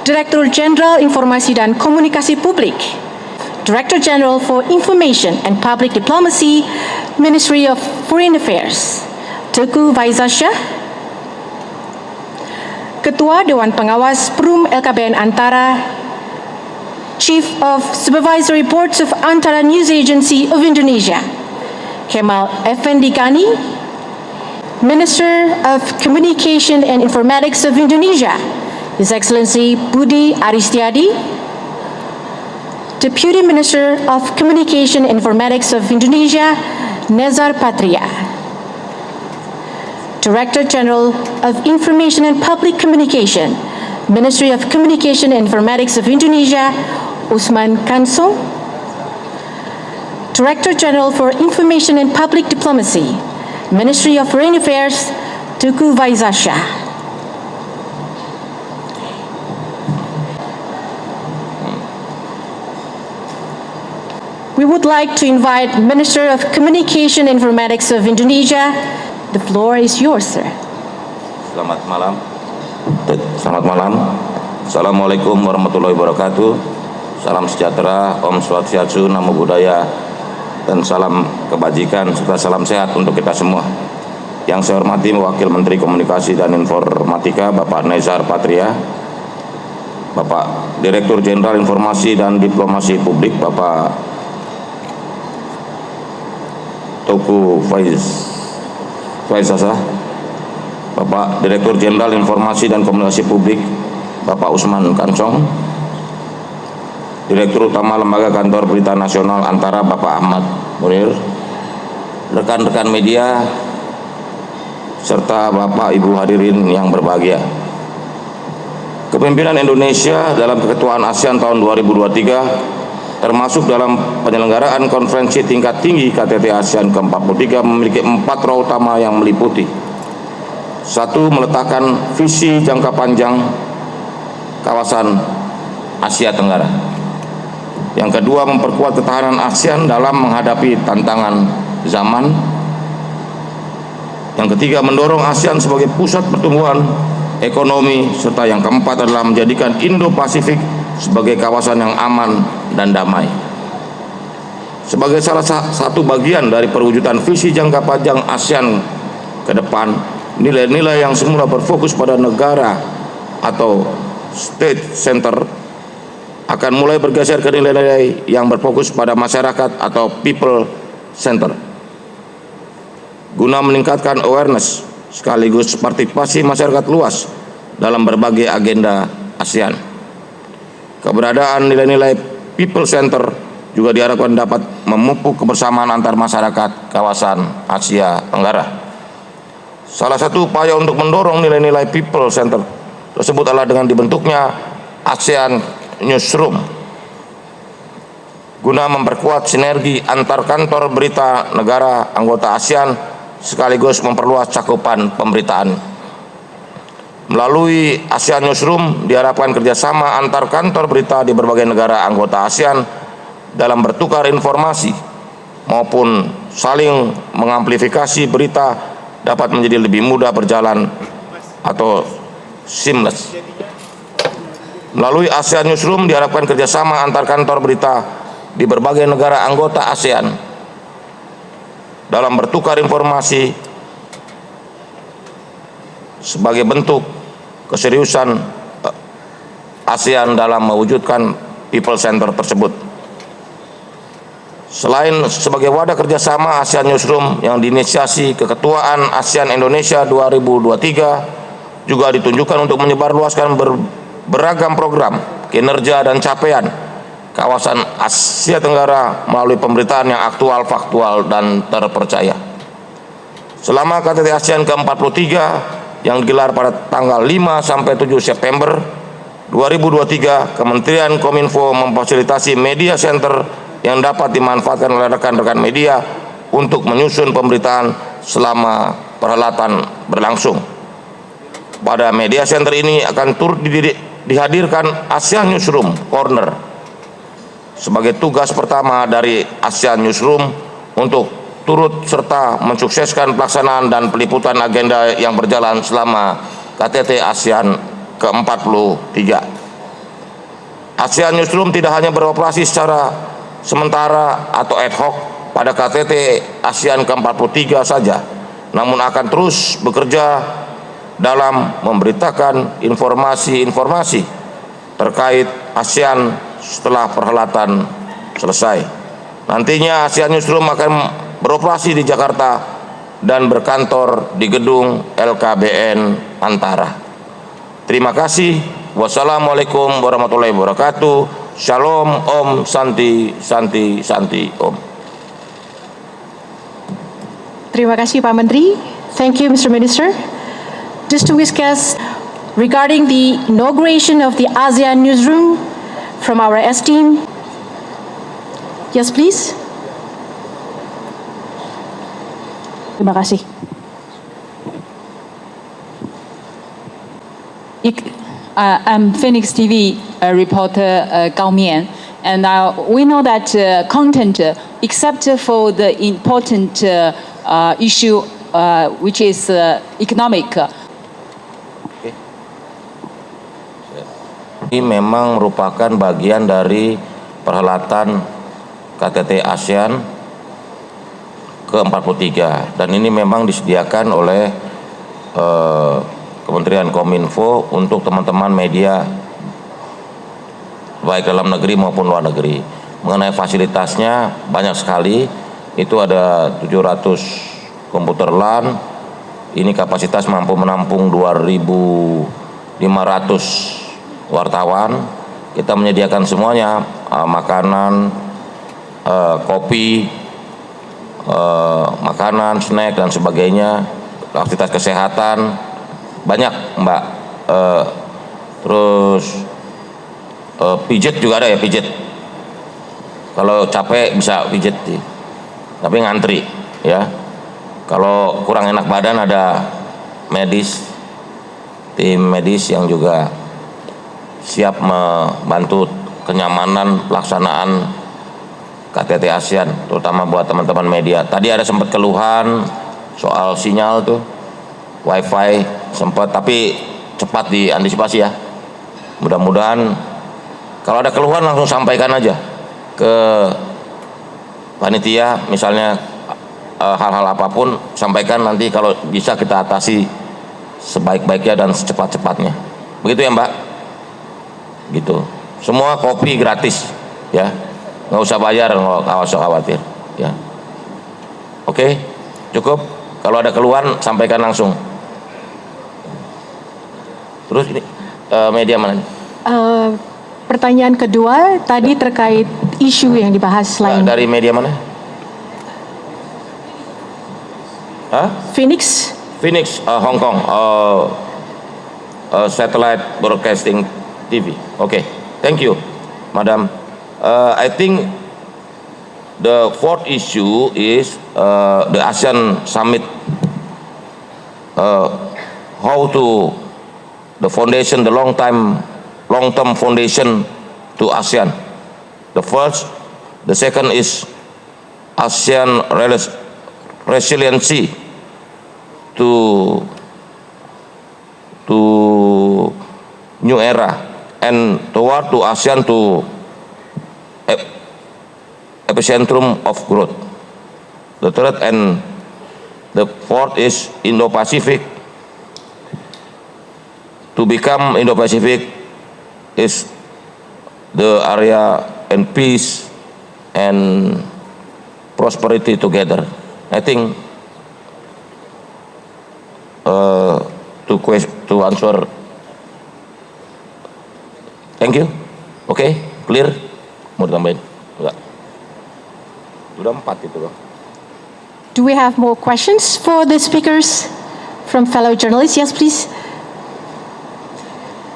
Direktur Jenderal Informasi dan Komunikasi Publik, Director General for Information and Public Diplomacy, Ministry of Foreign Affairs, Teuku Faizal-Shah, Ketua Dewan Pengawas Perum LKBN Antara, Chief of Supervisory Boards of Antara News Agency of Indonesia, Kemal Effendi Kani, Minister of Communication and Informatics of Indonesia, His Excellency Budi Aristiadi, Deputy Minister of Communication and Informatics of Indonesia, Nezar Patria, Director General of Information and Public Communication, Ministry of Communication and Informatics of Indonesia, Usman Kansong, Director General for Information and Public Diplomacy, Ministry of Foreign Affairs, Teuku Faizal-Shah. We would like to invite Minister of Communication and Informatics of Indonesia. The floor is yours, sir. Selamat malam. Assalamualaikum warahmatullahi wabarakatuh. Salam sejahtera, Om Swastiastu, Namo Buddhaya, dan salam kebajikan serta salam sehat untuk kita semua. Yang saya hormati Wakil Menteri Komunikasi dan Informatika Bapak Nezar Patria, Bapak Direktur Jenderal Informasi dan Diplomasi Publik Bapak Teuku Faizal-Shah, Bapak Direktur Jenderal Informasi dan Komunikasi Publik Bapak Usman Kansong, Direktur Utama Lembaga Kantor Berita Nasional Antara Bapak Ahmad Munir, rekan-rekan media, serta Bapak Ibu hadirin yang berbahagia. Kepemimpinan Indonesia dalam keketuaan ASEAN tahun 2023 termasuk dalam penyelenggaraan konferensi tingkat tinggi KTT ASEAN ke-43 memiliki 4 roh utama yang meliputi: 1. Meletakkan visi jangka panjang kawasan Asia Tenggara. Yang kedua, memperkuat ketahanan ASEAN dalam menghadapi tantangan zaman. Yang ketiga, mendorong ASEAN sebagai pusat pertumbuhan ekonomi, serta yang keempat adalah menjadikan Indo-Pasifik sebagai kawasan yang aman dan damai. Sebagai salah satu bagian dari perwujudan visi jangka panjang ASEAN ke depan, nilai-nilai yang semula berfokus pada negara atau state center akan mulai bergeser ke nilai-nilai yang berfokus pada masyarakat atau people center, guna meningkatkan awareness sekaligus partisipasi masyarakat luas dalam berbagai agenda ASEAN. Keberadaan nilai-nilai people center juga diharapkan dapat memupuk kebersamaan antar masyarakat kawasan Asia Tenggara. Salah satu upaya untuk mendorong nilai-nilai people center tersebut adalah dengan dibentuknya ASEAN Newsroom, guna memperkuat sinergi antar kantor berita negara anggota ASEAN sekaligus memperluas cakupan pemberitaan. Melalui ASEAN Newsroom diharapkan kerjasama antar kantor berita di berbagai negara anggota ASEAN dalam bertukar informasi maupun saling mengamplifikasi berita dapat menjadi lebih mudah berjalan atau seamless. Melalui ASEAN Newsroom diharapkan kerjasama antar kantor berita di berbagai negara anggota ASEAN dalam bertukar informasi sebagai bentuk keseriusan ASEAN dalam mewujudkan people center tersebut. Selain sebagai wadah kerjasama, ASEAN Newsroom yang diinisiasi keketuaan ASEAN Indonesia 2023 juga ditunjukkan untuk menyebarluaskan beragam program, kinerja, dan capaian kawasan Asia Tenggara melalui pemberitaan yang aktual, faktual, dan terpercaya. Selama KTT ASEAN ke-43 yang digelar pada tanggal 5 sampai 7 September 2023, Kementerian Kominfo memfasilitasi media center yang dapat dimanfaatkan oleh rekan-rekan media untuk menyusun pemberitaan selama perhelatan berlangsung. Pada media center ini akan turut dihadirkan ASEAN Newsroom Corner sebagai tugas pertama dari ASEAN Newsroom untuk turut serta mensukseskan pelaksanaan dan peliputan agenda yang berjalan selama KTT ASEAN ke-43. ASEAN Newsroom tidak hanya beroperasi secara sementara atau ad hoc pada KTT ASEAN ke-43 saja, namun akan terus bekerja dalam memberitakan informasi-informasi terkait ASEAN setelah perhelatan selesai. Nantinya ASEAN Newsroom akan beroperasi di Jakarta dan berkantor di gedung LKBN Antara. Terima kasih. Wassalamualaikum warahmatullahi wabarakatuh. Shalom, Om, Santi, Santi, Santi, Om. Terima kasih Pak Menteri. Thank you, Mr. Minister. Just to discuss regarding the inauguration of the ASEAN Newsroom from our esteemed. Yes, please. Terima kasih. I'm Phoenix TV reporter Gao Mian, and we know that content, except for the important issue which is economic. Ini memang merupakan bagian dari perhelatan KTT ASEAN ke-43 dan ini memang disediakan oleh Kementerian Kominfo untuk teman-teman media baik dalam negeri maupun luar negeri. Mengenai fasilitasnya banyak sekali, itu ada 700 komputer LAN, ini kapasitas mampu menampung 2.500 wartawan. Kita menyediakan semuanya, makanan, kopi, makanan, snack dan sebagainya, aktivitas kesehatan. Banyak Mbak, terus pijet juga ada ya, pijet. Kalau capek bisa pijet, tapi ngantri ya. Kalau kurang enak badan ada medis, tim medis yang juga siap membantu kenyamanan pelaksanaan KTT ASEAN, terutama buat teman-teman media. Tadi ada sempat keluhan soal sinyal tuh, wifi sempat, tapi cepat diantisipasi ya. Mudah-mudahan kalau ada keluhan langsung sampaikan aja ke panitia, misalnya hal-hal apapun sampaikan, nanti kalau bisa kita atasi sebaik-baiknya dan secepat-cepatnya. Begitu ya Mbak? Gitu. Semua kopi gratis ya, nggak usah bayar, nggak usah khawatir ya. Oke, cukup. Kalau ada keluhan sampaikan langsung. Terus ini media mana? Pertanyaan kedua tadi terkait isu yang dibahas lain. Dari media mana? Hah? Phoenix. Phoenix, Hong Kong, Satellite Broadcasting TV. Okay, thank you, Madam. I think the fourth issue is the ASEAN Summit. How to the foundation, the long-term foundation to ASEAN. The first, the second is ASEAN resiliency to new era and toward to ASEAN to epicentrum of growth. The third and the fourth is Indo-Pacific. To become Indo-Pacific is the area and peace and prosperity together. I think to answer. Thank you. Okay, clear. Mau ditambahin? Enggak. Sudah 4 itu loh. Do we have more questions for the speakers from fellow journalists? Yes, please.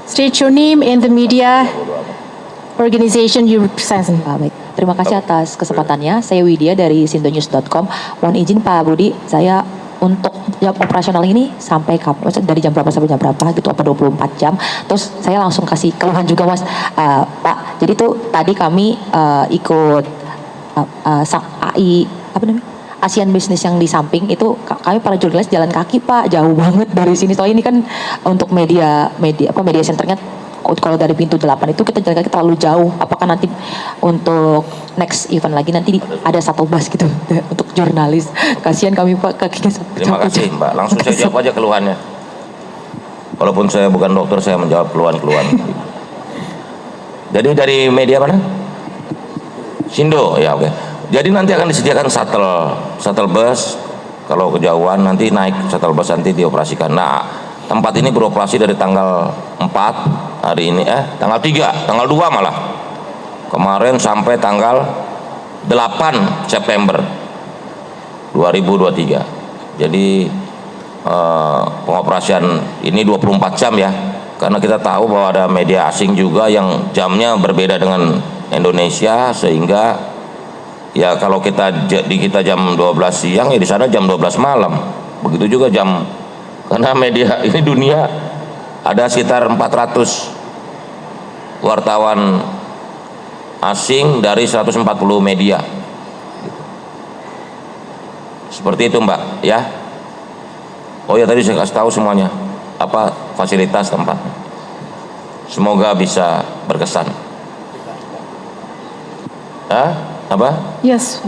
State your name and the media organization you represent. Baik, terima kasih atas kesempatannya. Saya Widya dari sindonews.com. Mohon izin Pak Budi, saya untuk jam operasional ini sampai dari jam berapa sampai jam berapa gitu, apa 24 jam. Terus saya langsung kasih keluhan juga Mas. Pak, jadi tuh tadi kami ikut AI apa namanya? ASEAN Business yang di samping itu, kami para jurnalis jalan kaki Pak, jauh banget dari sini. Soalnya ini kan untuk media centernya kalau dari pintu 8 itu kita jalan kaki terlalu jauh. Apakah nanti untuk next event lagi nanti ada shuttle bus gitu untuk jurnalis? Kasihan kami Pak, kakinya Terima kasih Mbak, langsung saya jawab aja keluhannya. Walaupun saya bukan dokter, saya menjawab keluhan-keluhan. Jadi dari media mana? Sindo, ya oke. Jadi nanti akan disediakan shuttle bus. Kalau kejauhan nanti naik shuttle bus nanti dioperasikan. Nah, tempat ini beroperasi dari tanggal 4 hari ini, tanggal 3, tanggal 2 malah. Kemarin sampai tanggal 8 September 2023. Jadi pengoperasian ini 24 jam ya. Karena kita tahu bahwa ada media asing juga yang jamnya berbeda dengan Indonesia, sehingga ya kalau di kita jam 12 siang ya di sana jam 12 malam. Begitu juga jam, karena media ini dunia ada sekitar 400 wartawan asing dari 140 media. Seperti itu Mbak ya. Oh ya, tadi saya kasih tahu semuanya apa fasilitas tempat. Semoga bisa berkesan. Apa? Yes.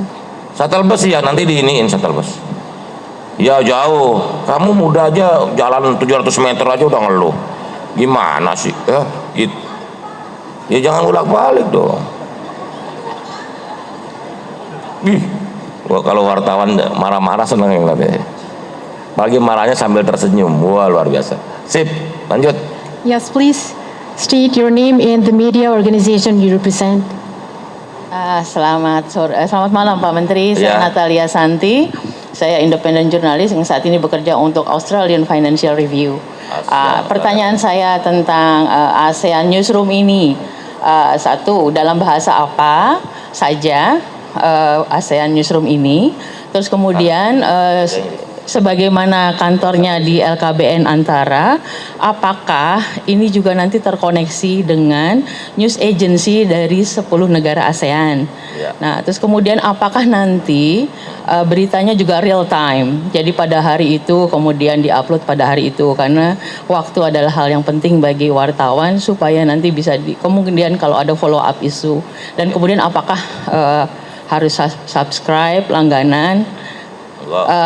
Shuttle bus ya, nanti diiniin shuttle bus. Ya jauh, kamu muda aja jalan 700 meter aja udah ngeluh. Gimana sih? Gitu. Ya jangan bolak-balik dong. Wah, kalau wartawan marah-marah seneng yang ngeliatnya. Apalagi marahnya sambil tersenyum. Wah, luar biasa. Sip, lanjut. Yes, please state your name and the media organization you represent. Selamat malam Pak Menteri, saya Ya. Natalia Santi, saya independen jurnalis yang saat ini bekerja untuk Australian Financial Review. Pertanyaan saya tentang ASEAN Newsroom ini, satu, dalam bahasa apa saja ASEAN Newsroom ini, terus kemudian sebagaimana kantornya di LKBN Antara, apakah ini juga nanti terkoneksi dengan news agency dari 10 negara ASEAN? Ya. Nah, terus kemudian apakah nanti beritanya juga real time? Jadi pada hari itu kemudian diupload pada hari itu, karena waktu adalah hal yang penting bagi wartawan supaya nanti bisa kemudian kalau ada follow up isu, dan kemudian apakah harus subscribe langganan?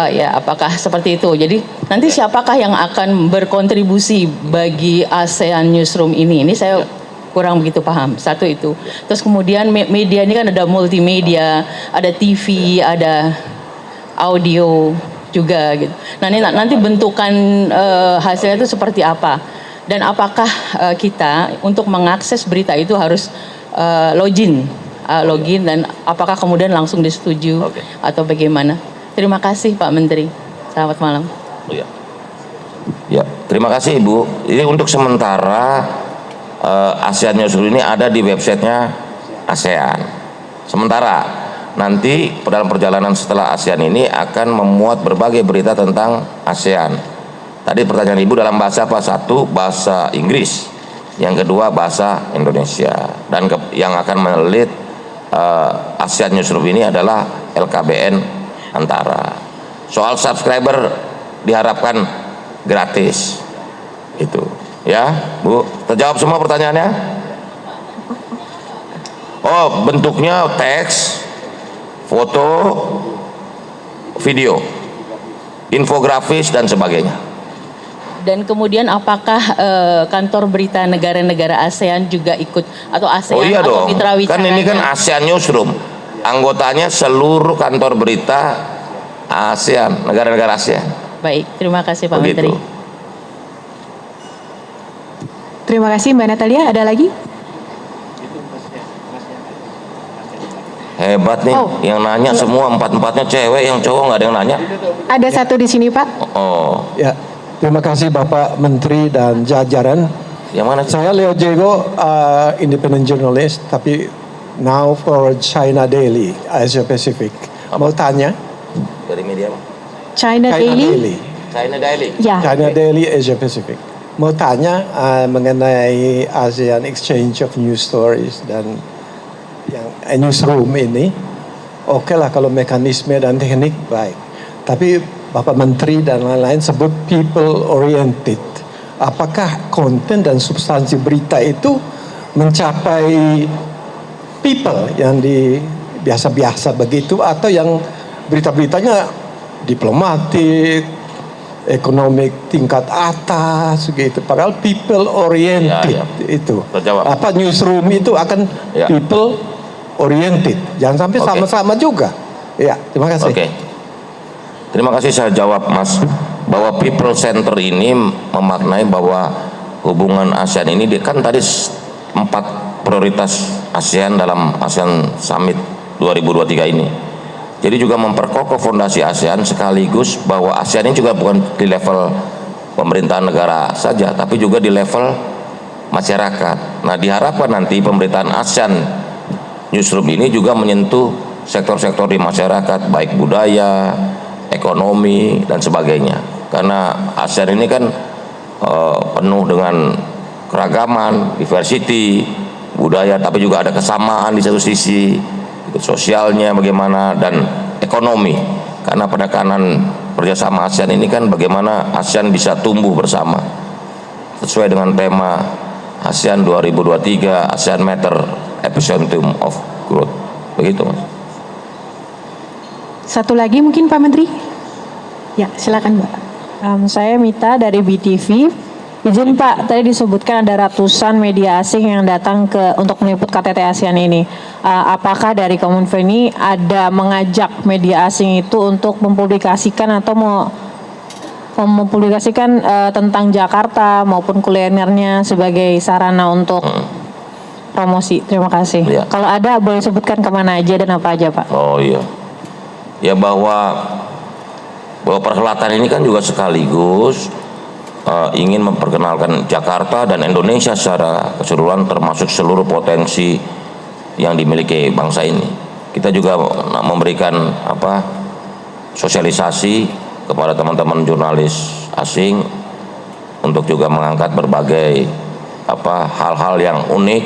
Ya, apakah seperti itu? Jadi nanti siapakah yang akan berkontribusi bagi ASEAN Newsroom ini? Ini saya kurang begitu paham. Satu itu. Terus kemudian media ini kan ada multimedia, ada TV, ada audio juga gitu. Nah, ini nanti bentukan hasilnya itu seperti apa? Dan apakah kita untuk mengakses berita itu harus login dan apakah kemudian langsung disetujui atau bagaimana? Terima kasih Pak Menteri. Selamat malam. Ya, terima kasih Ibu. Ini untuk sementara ASEAN Newsroom ini ada di websitenya ASEAN. Sementara nanti dalam perjalanan setelah ASEAN ini akan memuat berbagai berita tentang ASEAN. Tadi pertanyaan Ibu dalam bahasa apa? Satu, bahasa Inggris. Yang kedua, bahasa Indonesia. Dan yang akan menelit ASEAN Newsroom ini adalah LKBN Antara. Soal subscriber diharapkan gratis. Itu. Ya, Bu. Terjawab semua pertanyaannya? Oh, bentuknya teks, foto, video, infografis dan sebagainya. Dan kemudian apakah kantor berita negara-negara ASEAN juga ikut atau ASEAN Oh iya atau dong. mitra Kan ini kan wicaranya? ASEAN Newsroom. Anggotanya seluruh kantor berita ASEAN, negara-negara ASEAN. Baik, terima kasih Pak Begitu. Menteri. Terima kasih Mbak Natalia. Ada lagi? Hebat nih, Oh. yang nanya semua empat-empatnya cewek, yang cowok nggak ada yang nanya. Ada satu di sini Pak. Oh, Ya, terima kasih Bapak Menteri dan jajaran. yang mana? Saya Leo Diego, independent journalist, tapi now for China Daily, Asia Pacific. Mau tanya? Dari media apa? China Daily. China Daily. Ya. China Daily, Asia Pacific. Mau tanya mengenai ASEAN Exchange of News Stories dan yang newsroom ini. Oke lah kalau mekanisme dan teknik baik. Tapi Bapak Menteri dan lain-lain sebut people oriented apakah konten dan substansi berita itu mencapai people yang di biasa-biasa begitu, atau yang berita-beritanya diplomatik, ekonomi tingkat atas gitu. Padahal people oriented itu. Terjawab. Apa newsroom itu akan people oriented. Jangan sampai sama-sama juga. Ya, terima kasih. Oke. Terima kasih, saya jawab Mas, bahwa people center ini memaknai bahwa hubungan ASEAN ini kan tadi 4 prioritas ASEAN dalam ASEAN Summit 2023 ini. Jadi juga memperkokoh fondasi ASEAN, sekaligus bahwa ASEAN ini juga bukan di level pemerintahan negara saja, tapi juga di level masyarakat. Nah, diharapkan nanti pemerintahan ASEAN Newsroom ini juga menyentuh sektor-sektor di masyarakat, baik budaya, ekonomi, dan sebagainya. Karena ASEAN ini kan penuh dengan keragaman, diversity, budaya, tapi juga ada kesamaan di satu sisi, sosialnya bagaimana, dan ekonomi. Karena penekanan kerjasama ASEAN ini kan bagaimana ASEAN bisa tumbuh bersama sesuai dengan tema ASEAN 2023, ASEAN Matter, Epicentrum of Growth. Begitu, Mas. Satu lagi mungkin Pak Menteri? Ya, silakan Mbak. Saya Mita dari BTV. Izin Pak, tadi disebutkan ada ratusan media asing yang datang untuk meliput KTT ASEAN ini. Apakah dari Kominfo ini ada mengajak media asing itu untuk mempublikasikan atau mempublikasikan tentang Jakarta maupun kulinernya sebagai sarana untuk promosi? Terima kasih. Ya. Kalau ada boleh sebutkan kemana aja dan apa aja Pak? Oh iya, ya bahwa perhelatan ini kan juga sekaligus ingin memperkenalkan Jakarta dan Indonesia secara keseluruhan, termasuk seluruh potensi yang dimiliki bangsa ini. Kita juga memberikan sosialisasi kepada teman-teman jurnalis asing untuk juga mengangkat berbagai hal-hal yang unik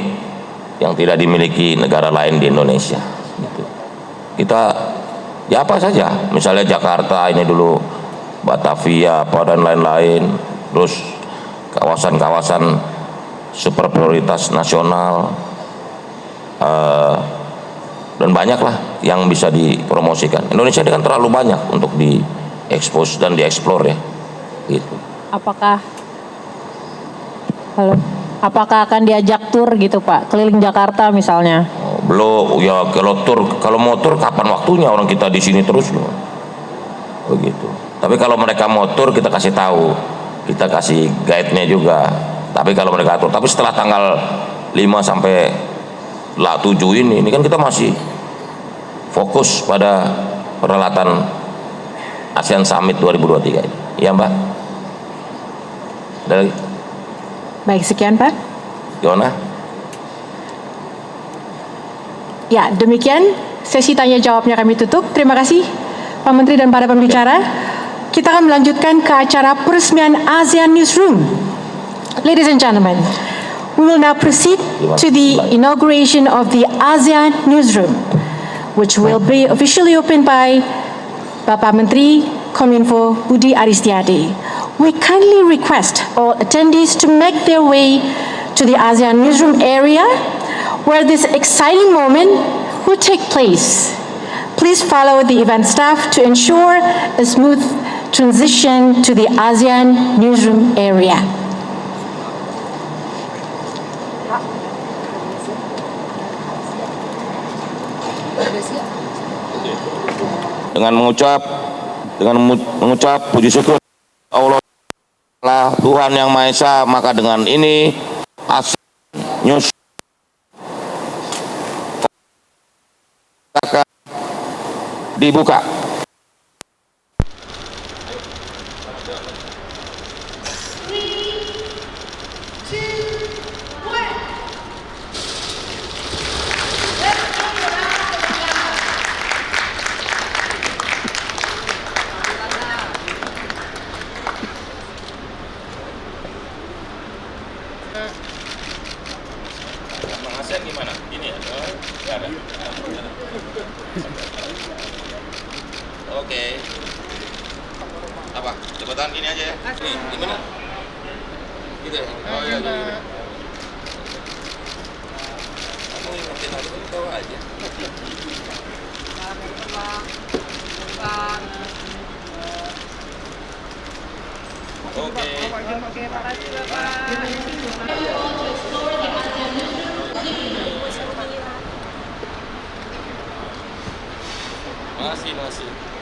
yang tidak dimiliki negara lain di Indonesia. Gitu. Kita ya apa saja, misalnya Jakarta ini dulu, Batavia, dan lain-lain. Terus kawasan-kawasan super prioritas nasional, dan banyaklah yang bisa dipromosikan. Indonesia ini kan terlalu banyak untuk diekspos dan dieksplor ya, gitu. Apakah akan diajak tur gitu Pak, keliling Jakarta misalnya? Belum, ya kalau mau tur kapan waktunya, orang kita di sini terus loh. Begitu. Tapi kalau mereka mau tur kita kasih tahu, kita kasih guide-nya juga. Tapi kalau mereka atur, tapi setelah tanggal 5 sampai 7 ini kan kita masih fokus pada perhelatan ASEAN Summit 2023 ini. Iya Mbak? Dari Baik, sekian Pak. Yona? Ya, demikian sesi tanya jawabnya kami tutup. Terima kasih Pak Menteri dan para pembicara. Kita akan melanjutkan ke acara peresmian ASEAN Newsroom. Ladies and gentlemen, we will now proceed to the inauguration of the ASEAN Newsroom, which will be officially opened by Bapak Menteri Kominfo Budi Aristiadi. We kindly request all attendees to make their way to the ASEAN Newsroom area where this exciting moment will take place. Please follow the event staff to ensure a smooth transition to the ASEAN Newsroom area. Dengan mengucap puji syukur Allah Tuhan Yang Maha Esa, maka dengan ini ASEAN News akan dibuka. Gimana? Ini ya? Nggak ada. Oke. Apa? Cepetan gini aja ya. Nih, gimana? Gitu ya? Oh iya, iya. Kamu ingetin aku kan tahu aja. Oke. Oke, makasih Bapak. Masih.